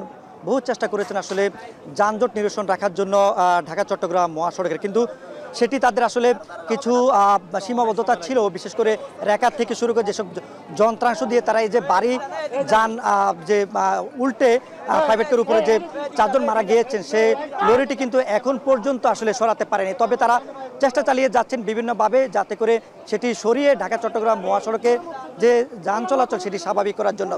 বহু চেষ্টা করেছেন আসলে যানজট নিরসন রাখার জন্য ঢাকা চট্টগ্রাম মহাসড়কের, কিন্তু সেটি তাদের আসলে কিছু সীমাবদ্ধতা ছিল। বিশেষ করে রেখা থেকে শুরু করে যেসব যন্ত্রাংশ দিয়ে তারা এই যে বাড়ি যান, যে উল্টে প্রাইভেট কারের উপরে যে 4 জন মারা গিয়েছেন, সে লরিটি কিন্তু এখন পর্যন্ত আসলে সরাতে পারেনি। তবে তারা চেষ্টা চালিয়ে যাচ্ছেন বিভিন্নভাবে, যাতে করে সেটি সরিয়ে ঢাকা চট্টগ্রাম মহাসড়কে যে যান চলাচল সেটি স্বাভাবিক করার জন্য।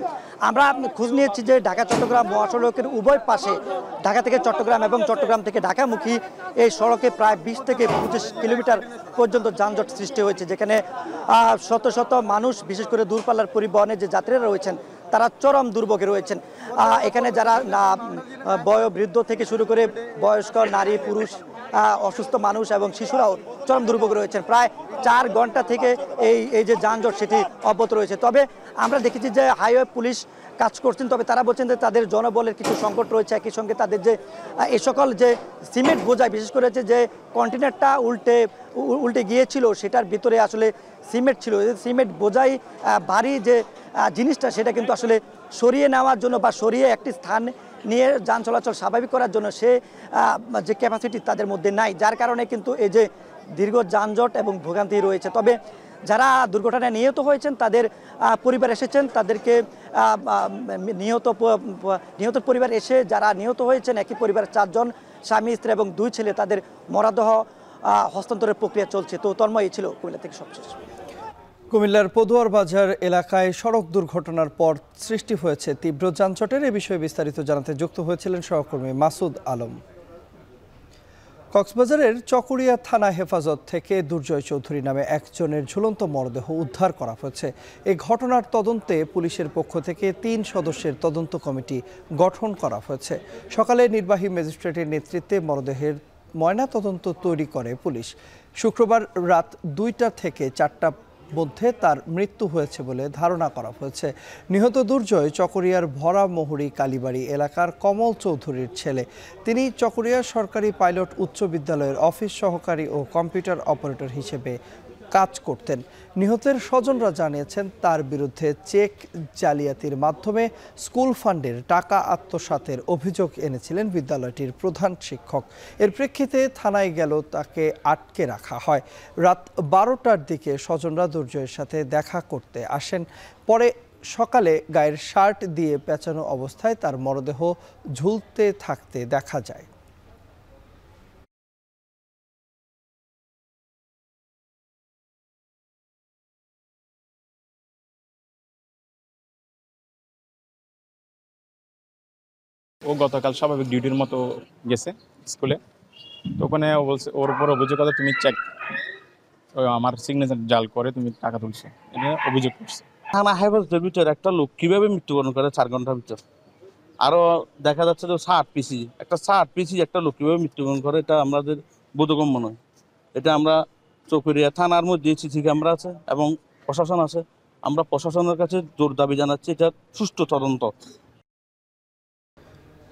আমরা খোঁজ নিয়েছি যে ঢাকা চট্টগ্রাম মহাসড়কের উভয় পাশে, ঢাকা থেকে চট্টগ্রাম এবং চট্টগ্রাম থেকে ঢাকামুখী এই সড়কে প্রায় 20 থেকে 25 কিলোমিটার পর্যন্ত যানজট সৃষ্টি হয়েছে, যেখানে শত শত মানুষ, বিশেষ করে দূরপাল্লার পরিবহনে যে যাত্রীরা রয়েছেন, তারা চরম দুর্ভোগে রয়েছেন। এখানে যারা বয়োবৃদ্ধ থেকে শুরু করে বয়স্ক নারী পুরুষ অসুস্থ মানুষ এবং শিশুরাও চরম দুর্ভোগে রয়েছেন। প্রায় 4 ঘন্টা থেকে এই যে যানজট সেটি অব্যাহত রয়েছে। তবে আমরা দেখেছি যে হাইওয়ে পুলিশ কাজ করছেন, তবে তারা বলছেন যে তাদের জনবলের কিছু সংকট রয়েছে। একই সঙ্গে তাদের যে এই সকল যে সিমেন্ট বোঝায়, বিশেষ করে যে কন্টেনারটা উল্টে গিয়েছিল সেটার ভিতরে আসলে সিমেন্ট ছিল, সিমেন্ট বোঝাই ভারী যে জিনিসটা সেটা কিন্তু আসলে সরিয়ে নেওয়ার জন্য বা সরিয়ে একটি স্থান নিয়ে যান চলাচল স্বাভাবিক করার জন্য সে যে ক্যাপাসিটি তাদের মধ্যে নাই, যার কারণে কিন্তু এই যে দীর্ঘ যানজট এবং ভোগান্তি রয়েছে। তবে যারা দুর্ঘটনায় নিহত হয়েছেন তাদের পরিবার এসেছেন, তাদেরকে নিহত পরিবার এসে যারা নিহত হয়েছেন একই পরিবারের 4 জন স্বামী স্ত্রী এবং 2 ছেলে, তাদের মরদেহ হস্তান্তরের প্রক্রিয়া চলছে। তো তন্ময় ছিল কুমিল্লা থেকে সবশেষ। কুমিল্লার পদুয়ার বাজার এলাকায় সড়ক দুর্ঘটনার পর সৃষ্টি হয়েছে তীব্র যানজটের। এ বিষয়ে বিস্তারিত জানাতে যুক্ত হয়েছিলেন সহকর্মী মাসুদ আলম। কক্সবাজারের চকরিয়া থানা হেফাজত থেকে দুর্জয় চৌধুরী নামে একজনের ঝুলন্ত মরদেহ উদ্ধার করা হয়েছে। এই ঘটনার তদন্তে পুলিশের পক্ষ থেকে 3 সদস্যের তদন্ত কমিটি গঠন করা হয়েছে। সকালে নির্বাহী ম্যাজিস্ট্রেটের নেতৃত্বে মরদেহের ময়নাতদন্ত তৈরি করে পুলিশ। শুক্রবার রাত 2টা থেকে 4টা মধ্যে তার মৃত্যু হয়েছে বলে ধারণা করা হয়েছে। নিহত দুর্জয় চকরিয়ার ভরা মহুরী কালীবাড়ি এলাকার কমল চৌধুরীর ছেলে। তিনি চকরিয়া সরকারি পাইলট উচ্চ বিদ্যালয়ের অফিস সহকারী ও কম্পিউটার অপারেটর হিসেবে কাজ করতেন। নিহতের স্বজনরা জানিয়েছেন তার বিরুদ্ধে চেক জালিয়াতির মাধ্যমে স্কুল ফান্ডের টাকা আত্মসাতের অভিযোগ এনেছিলেন বিদ্যালয়টির প্রধান শিক্ষক। এর প্রেক্ষিতে থানায় গেল তাকে আটকে রাখা হয়। রাত 12টার দিকে স্বজনরা দুর্জয়ের সাথে দেখা করতে আসেন। পরে সকালে গায়ের শার্ট দিয়ে পেঁচানো অবস্থায় তার মরদেহ ঝুলতে থাকতে দেখা যায়। ও গতকাল স্বাভাবিক ডিউটির মতো গেছে স্কুলে, তো ওখানে ও বলছে ওর উপর অভিযোগ কথা তুমি চেক আমার সিগনেচার জাল করে তুমি টাকা তুলছো, এটা অভিযোগ করছে। থানা হেফাজতের ভিতরে একটা লোক কিভাবে মৃত্যুবরণ করে 4 ঘন্টার ভিতর? আরো দেখা যাচ্ছে যে 60 পিসি একটা লোক কিভাবে মৃত্যুবরণ করে, এটা আমাদের বোধগম্য নয়। এটা আমরা চকরিয়া থানার মধ্যে সিসি ক্যামেরা আছে এবং প্রশাসন আছে, আমরা প্রশাসনের কাছে জোর দাবি জানাচ্ছি এটা সুষ্ঠু তদন্ত।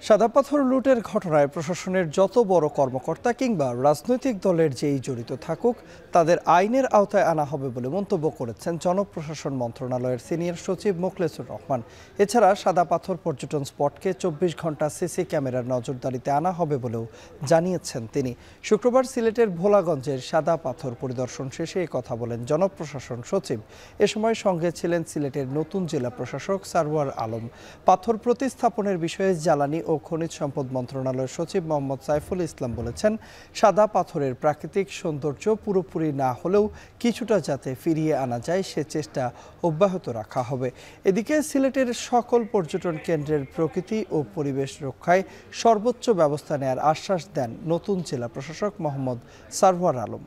সাদা পাথর লুটের ঘটনায় প্রশাসনের যত বড় কর্মকর্তা কিংবা রাজনৈতিক দলের যেই জড়িত থাকুক তাদের আইনের আওতায় আনা হবে বলে মন্তব্য করেছেন জনপ্রশাসন মন্ত্রণালয়ের সিনিয়র সচিব মোখলেসুর রহমান। এছাড়া সাদা পাথর পর্যটন স্পটকে 24 ঘন্টা সিসি ক্যামেরার নজরদারিতে আনা হবে বলেও জানিয়েছেন তিনি। শুক্রবার সিলেটের ভোলাগঞ্জের সাদা পাথর পরিদর্শন শেষে এই কথা বলেন জনপ্রশাসন সচিব। এ সময় সঙ্গে ছিলেন সিলেটের নতুন জেলা প্রশাসক সারওয়ার আলম। পাথর প্রতিস্থাপনের বিষয়ে জ্বালানি ও খনিজ সম্পদ মন্ত্রণালয়ের সচিব মোহাম্মদ সাইফুল ইসলাম বলেছেন, সাদা পাথরের প্রাকৃতিক সৌন্দর্য পুরোপুরি না হলেও কিছুটা যাতে ফিরিয়ে আনা যায় সে চেষ্টা অব্যাহত রাখা হবে। এদিকে সিলেটের সকল পর্যটন কেন্দ্রের প্রকৃতি ও পরিবেশ রক্ষায় সর্বোচ্চ ব্যবস্থা নেওয়ার আশ্বাস দেন নতুন জেলা প্রশাসক মোহাম্মদ সারওয়ার আলম।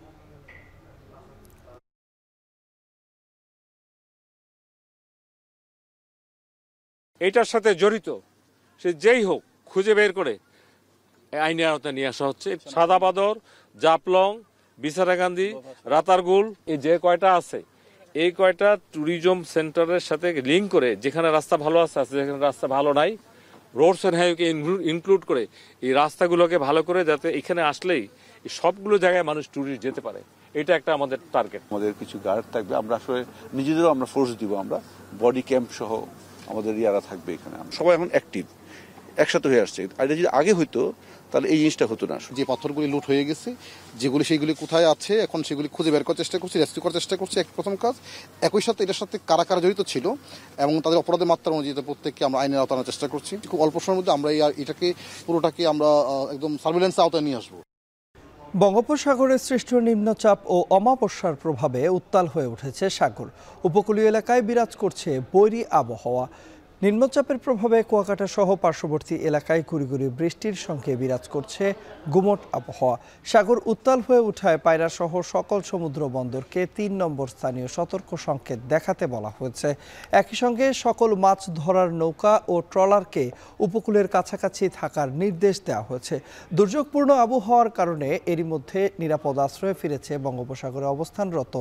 এটার সাথে জড়িত সে যেই হোক খুঁজে বের করে আইনের আওতায় নিয়ে আসা হচ্ছে। সাদা পাথর, জাফলং, বিছারাকান্দি, রাতারগুল, এই যে কয়টা আছে এই কয়টা ট্যুরিজম সেন্টারের সাথে লিঙ্ক করে যেখানে রাস্তা ভালো আছে, যেখানে রাস্তা ভালো নাই, রোডস অ্যান্ড হাইওয়েকে ইনক্লুড করে এই রাস্তাগুলোকে ভালো করে যাতে এখানে আসলেই সবগুলো জায়গায় মানুষ ট্যুরিস্ট যেতে পারে, এটা একটা আমাদের টার্গেট। আমাদের কিছু গার্ড থাকবে, আমরা আসলে নিজেদেরও আমরা ফোর্স দিব, আমরা বডি ক্যাম্প সহ আমাদের ইয়ারা থাকবে এখানে। সবাই এখন অ্যাক্টিভ, একসাথে হয়ে আসছে। আর এটা যদি আগে হইতো তাহলে এই জিনিসটা হতো না। যে পাথরগুলি লুট হয়ে গেছে, যেগুলি সেইগুলি কোথায় আছে এখন সেগুলি খুঁজে বের করার চেষ্টা করছি, রেস্কিউ করার চেষ্টা করছি, প্রথম কাজ। একই সাথে এটার সাথে কারা কারা জড়িত ছিল এবং তাদের অপরাধের মাত্রা অনুযায়ী প্রত্যেককে আমরা আইনের আওতায় আনার চেষ্টা করছি। খুব অল্প সময়ের মধ্যে আমরা এটাকে পুরোটাকে আমরা একদম সার্ভিলেন্সের আওতায় নিয়ে আসবো। বঙ্গোপসাগরে সৃষ্ট নিম্নচাপ ও অমাবস্যার প্রভাবে উত্তাল হয়ে উঠেছে সাগর। উপকূলীয় এলাকায় বিরাজ করছে বৈরী আবহাওয়া। নিম্নচাপের প্রভাবে কুয়াকাটা সহ পার্শ্ববর্তী এলাকায় গুড়ি বৃষ্টির সঙ্গে বিরাজ করছে গুমোট আবহাওয়া। সাগর উত্তাল হয়ে উঠায় পায়রা সহ সকল সমুদ্র বন্দরকে ৩ নম্বর স্থানীয় সতর্ক সংকেত দেখাতে বলা হয়েছে। একই সঙ্গে সকল মাছ ধরার নৌকা ও ট্রলারকে উপকূলের কাছাকাছি থাকার নির্দেশ দেওয়া হয়েছে। দুর্যোগপূর্ণ আবহাওয়ার কারণে এরই মধ্যে নিরাপদ আশ্রয়ে ফিরেছে বঙ্গোপসাগরে অবস্থানরত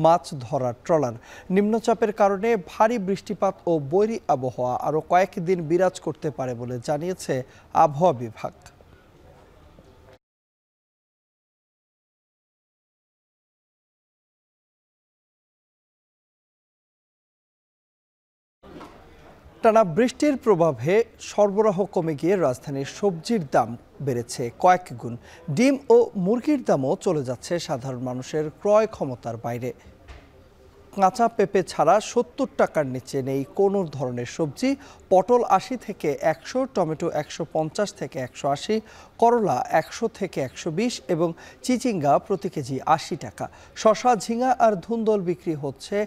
মাছ ধরার ট্রলার। নিম্নচাপের কারণে ভারী বৃষ্টিপাত ও বৈরী আবহাওয়া আরও কয়েকদিন বিরাজ করতে পারে বলে জানিয়েছে আবহাওয়া বিভাগ। টানা বৃষ্টির প্রভাবে সরবরাহ কমে গিয়ে রাজধানীর সবজির দাম বেড়েছে কয়েক গুণ। ডিম ও মুরগির দামও চলে যাচ্ছে সাধারণ মানুষের ক্রয় ক্ষমতার বাইরে। কাঁচা পেঁপে ছাড়া ৭০ টাকার নিচে নেই কোনো ধরনের সবজি। পটল ৮০ থেকে ১০০, টমেটো ১৫০ থেকে ১৮০, করলা ১০০ থেকে ১২০ এবং চিচিঙ্গা প্রতি কেজি ৮০ টাকা। শসা, ঝিঙা আর ধুন্দল বিক্রি হচ্ছে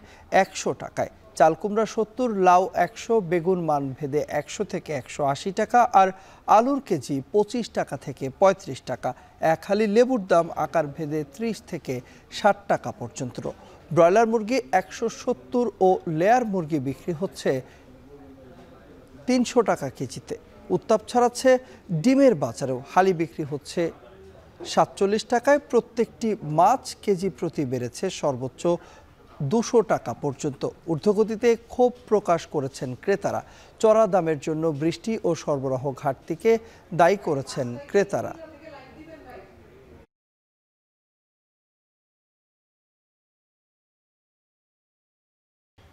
১০০ টাকায়। চাল কুমড়া ৭০, লাউ ১০০, বেগুন মান ভেদে ১০০ থেকে ১৮০ টাকা আর আলুর কেজি ২৫ টাকা থেকে ৩৫ টাকা। এক হালি লেবুর দাম আকার ভেদে ৩০ থেকে ৬০ টাকা পর্যন্ত। ব্রয়লার মুরগি ১৭০ ও লেয়ার মুরগি বিক্রি হচ্ছে ৩০০ টাকা কেজিতে। উত্তাপ ছড়াচ্ছে ডিমের বাজারেও। হালি বিক্রি হচ্ছে ৪৭ টাকায়। প্রত্যেকটি মাছ কেজি প্রতি বেড়েছে সর্বোচ্চ ২০০ টাকা পর্যন্ত। ঊর্ধ্বগতিতে ক্ষোভ প্রকাশ করেছেন ক্রেতারা। চড়া দামের জন্য বৃষ্টি ও সরবরাহ ঘাটতিকে দায়ী করেছেন ক্রেতারা।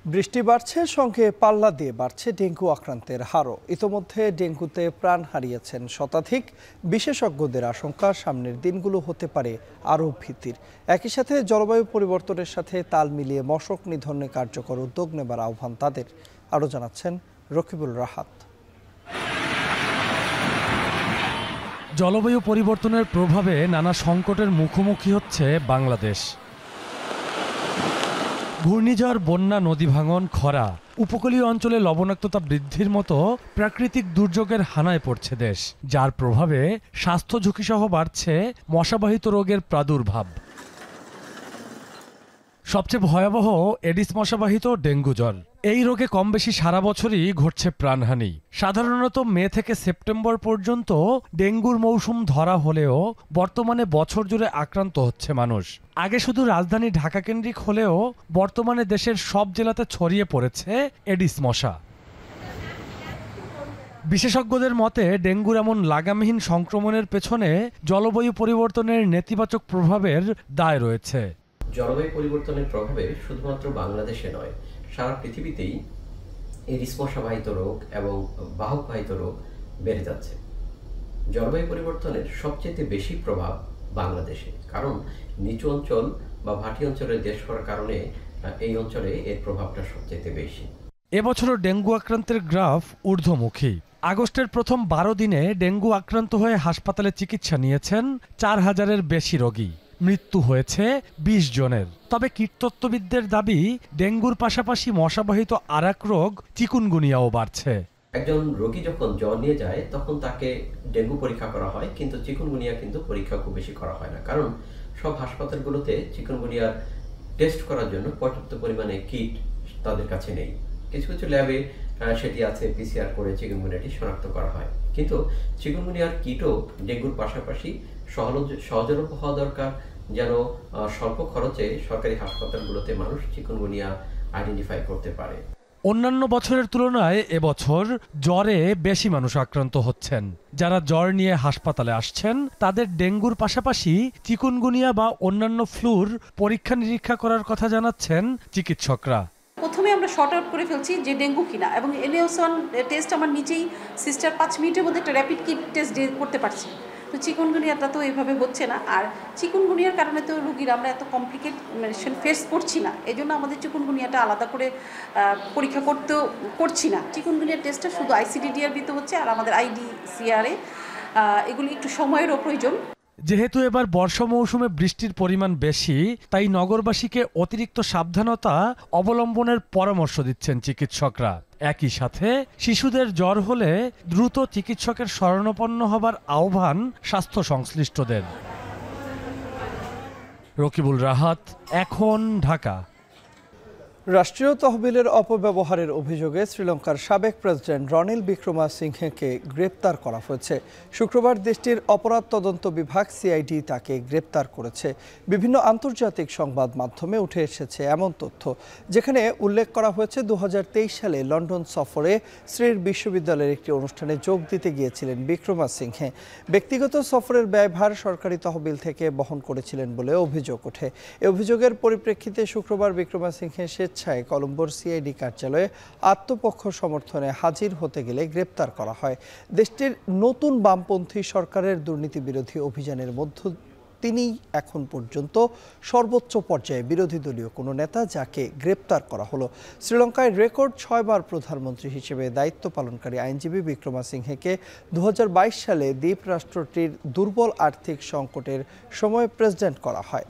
বৃষ্টি বাড়ছে, সঙ্গে পাল্লা দিয়ে বাড়ছে ডেঙ্গু আক্রান্তের হারও। ইতোমধ্যে ডেঙ্গুতে প্রাণ হারিয়েছেন শতাধিক। বিশেষজ্ঞদের আশঙ্কা সামনের দিনগুলো হতে পারে আরও ভীতির। একই সাথে জলবায়ু পরিবর্তনের সাথে তাল মিলিয়ে মশক নিধনে কার্যকর উদ্যোগ নেবার আহ্বান তাদের। আরও জানাচ্ছেন রকিবুল রাহাত। জলবায়ু পরিবর্তনের প্রভাবে নানা সংকটের মুখোমুখি হচ্ছে বাংলাদেশ। ঘূর্ণিঝড়, বন্যা, নদী ভাঙন, খরা, উপকূলীয় অঞ্চলে লবণাক্ততা বৃদ্ধির মতো প্রাকৃতিক দুর্যোগের হানায় পড়ছে দেশ, যার প্রভাবে স্বাস্থ্য ঝুঁকিসহ বাড়ছে মশাবাহিত রোগের প্রাদুর্ভাব। সবচেয়ে ভয়াবহ এডিস মশাবাহিত ডেঙ্গু জ্বর। এই রোগে কম বেশি সারা বছরই ঘটছে প্রাণহানি। সাধারণত মে থেকে সেপ্টেম্বর পর্যন্ত ডেঙ্গুর মৌসুম ধরা হলেও বর্তমানে বছর জুড়ে আক্রান্ত হচ্ছে মানুষ। আগে শুধু রাজধানী ঢাকা কেন্দ্রিক হলেও বর্তমানে দেশের সব জেলাতে ছড়িয়ে পড়েছে এডিস মশা। বিশেষজ্ঞদের মতে ডেঙ্গুর এমন লাগামহীন সংক্রমণের পেছনে জলবায়ু পরিবর্তনের নেতিবাচক প্রভাবের দায় রয়েছে। জলবায়ু পরিবর্তনের প্রভাবে শুধুমাত্র বাংলাদেশে নয়, সারা পৃথিবীতেই এডিস মশাবাহিত রোগ এবং বাহকবাহিত রোগ বেড়ে যাচ্ছে। জলবায়ু পরিবর্তনের সবচেয়ে বেশি প্রভাব বাংলাদেশে, কারণ নিচু অঞ্চল বা ভাটি অঞ্চলের দেশ হওয়ার কারণে এই অঞ্চলে এর প্রভাবটা সবচেয়ে বেশি। এবছরও ডেঙ্গু আক্রান্তের গ্রাফ ঊর্ধ্বমুখী। আগস্টের প্রথম ১২ দিনে ডেঙ্গু আক্রান্ত হয়ে হাসপাতালে চিকিৎসা নিয়েছেন ৪,০০০-এর বেশি রোগী। মৃত্যু হয়েছে ২০ জনের। তবে কীটতত্ত্ববিদদের দাবি, ডেঙ্গুর পাশাপাশি মশাবাহিত আরেক রোগ চিকুনগুনিয়াও বাড়ছে। একজন রোগী যখন জ্বর নিয়ে যায় তখন তাকে ডেঙ্গু পরীক্ষা করা হয়, কিন্তু চিকুনগুনিয়া কিন্তু পরীক্ষা খুব বেশি করা হয় না, কারণ সব হাসপাতালগুলোতে চিকুনগুনিয়ার টেস্ট করার জন্য পর্যাপ্ত পরিমাণে কিট তাদের কাছে নেই। কিছু কিছু ল্যাবে সেটি আছে, পিসিআর করে চিকুনগুনিয়াটি শনাক্ত করা হয়, কিন্তু চিকুনগুনিয়ার কিটও ডেঙ্গুর পাশাপাশি সহজলভ্য হওয়া দরকার, যেন স্বল্প খরচে সরকারি হাসপাতালগুলোতে মানুষ চিকুনগুনিয়া আইডেন্টিফাই করতে পারে। অন্যান্য বছরের তুলনায় এবছর জ্বরে বেশি মানুষ আক্রান্ত হচ্ছেন। যারা জ্বর নিয়ে হাসপাতালে আসছেন তাদের ডেঙ্গুর পাশাপাশি চিকুনগুনিয়া বা অন্যান্য ফ্লুর পরীক্ষা নিরীক্ষা করার কথা জানাচ্ছেন চিকিৎসকরা। প্রথমে আমরা শর্ট আউট করে ফেলছি যে ডেঙ্গু কিনা, এবং NaOC টেস্ট আমার নিজেই সিস্টার 5 মিনিটের মধ্যে একটা র্যাপিড কিট টেস্ট করতে পারছি। তো চিকুনগুনিয়াটা তো এইভাবে হচ্ছে না, আর চিকুনগুনিয়ার কারণে তো রুগীরা আমরা এত কমপ্লিকেশন ফেস করছি না, এই জন্য আমাদের চিকুনগুনিয়াটা আলাদা করে পরীক্ষা করছি না। চিকুনগুনিয়ার টেস্টটা শুধু ICDDR-বিতে হচ্ছে, আর আমাদের IDCR-এ এগুলি একটু সময়েরও প্রয়োজন। যেহেতু এবার বর্ষা মৌসুমে বৃষ্টির পরিমাণ বেশি, তাই নগরবাসীকে অতিরিক্ত সাবধানতা অবলম্বনের পরামর্শ দিচ্ছেন চিকিৎসকরা। একই সাথে শিশুদের জ্বর হলে দ্রুত চিকিৎসকের শরণাপন্ন হবার আহ্বান স্বাস্থ্য সংশ্লিষ্টদের। রকিবুল রাহাত, এখন, ঢাকা। রাষ্ট্রীয় তহবিলের অপব্যবহারের অভিযোগে শ্রীলঙ্কার সাবেক প্রেসিডেন্ট রনিল বিক্রমাসিংহেকে গ্রেপ্তার করা হয়েছে। শুক্রবার দেশটির অপরাধ তদন্ত বিভাগ সিআইডি তাকে গ্রেপ্তার করেছে। বিভিন্ন আন্তর্জাতিক সংবাদ মাধ্যমে উঠে এসেছে এমন তথ্য, যেখানে উল্লেখ করা হয়েছে 2023 সালে লন্ডন সফরে শ্রীর বিশ্ববিদ্যালয়ের একটি অনুষ্ঠানে যোগ দিতে গিয়েছিলেন বিক্রমাসিংহে। ব্যক্তিগত সফরের ব্যয়ভার সরকারি তহবিল থেকে বহন করেছিলেন বলে অভিযোগ ওঠে। এই অভিযোগের পরিপ্রেক্ষিতে শুক্রবার বিক্রমাসিংহে স্বেচ্ছায় কলম্বোর সিআইডি কার্যালয়ে আত্মপক্ষ সমর্থনে হাজির হতে গেলে গ্রেপ্তার করা হয়। দেশটির নতুন বামপন্থী সরকারের দুর্নীতি বিরোধী অভিযানের মধ্য তিনি এখন পর্যন্ত সর্বোচ্চ পর্যায়ে বিরোধী দলীয় কোনো নেতা যাকে গ্রেপ্তার করা হলো। শ্রীলঙ্কায় রেকর্ড 6 বার প্রধানমন্ত্রী হিসেবে দায়িত্ব পালনকারী আইনজীবী বিক্রমাসিংহেকে 2022 সালে দ্বীপ রাষ্ট্রটির দুর্বল আর্থিক সংকটের সময় প্রেসিডেন্ট করা হয়।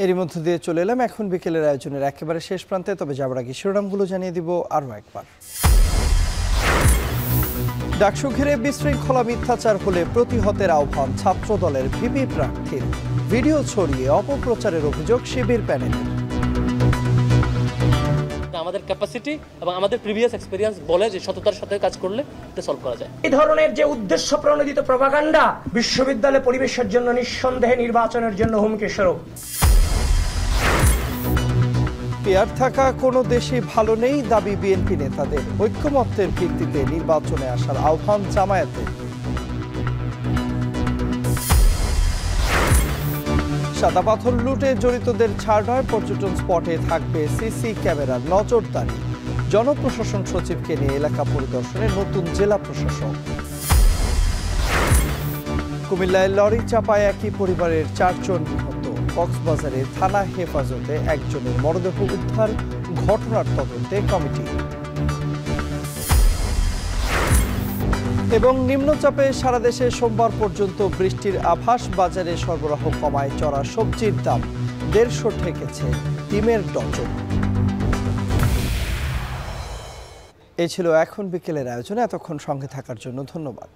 এরই মধ্য দিয়ে চলে এলাম এখন বিকেলের আয়োজনের একেবারে শেষ প্রান্তে। তবে যাবার আগে শিরোনামগুলো জানিয়ে দিব আরও একবার। ডাকসু ঘিরে বিশৃঙ্খলা মিথ্যাচার হলে প্রতিহতের আহ্বান ছাত্র দলের ভিপি প্রার্থীর। ভিডিও ছড়িয়ে অপপ্রচারের অভিযোগ শিবির প্যানেলের। আমাদের ক্যাপাসিটি এবং আমাদের প্রিভিয়াস এক্সপেরিয়েন্স বলে যে সততার সাথে কাজ করলে এটা সলভ করা যায়। এই ধরনের যে উদ্দেশ্য প্রণোদিত প্রপাগান্ডা বিশ্ববিদ্যালয় পরিবেশের জন্য নিঃসন্দেহে নির্বাচনের জন্য হুমকি স্বরূপ। পিয়ার থাকা কোনো দেশই ভালো নেই দাবি বিএনপি নেতাদের। ঐক্যমত্যের ভিত্তিতে নির্বাচনে আসার আহ্বান জামায়াতের। সাদা পাথর লুটে জড়িতদের ছাড় নয়, পর্যটন স্পটে থাকবে সিসি ক্যামেরার নজরদারি। জনপ্রশাসন সচিবকে নিয়ে এলাকা পরিদর্শনে নতুন জেলা প্রশাসক। কুমিল্লায় লরি চাপায় একই পরিবারের 4 জন নিহত। কক্সবাজারে থানা হেফাজতে একজনের মরদেহ উদ্ধার, ঘটনার তদন্তে কমিটি। এবং নিম্নচাপে সারা দেশে সোমবার পর্যন্ত বৃষ্টির আভাস। বাজারে সরবরাহ কমায় চড়া সবজির দাম, 150 ঠেকেছে ডিমের ডজন। এই ছিল এখন বিকেলের আয়োজনে। এতক্ষণ সঙ্গে থাকার জন্য ধন্যবাদ।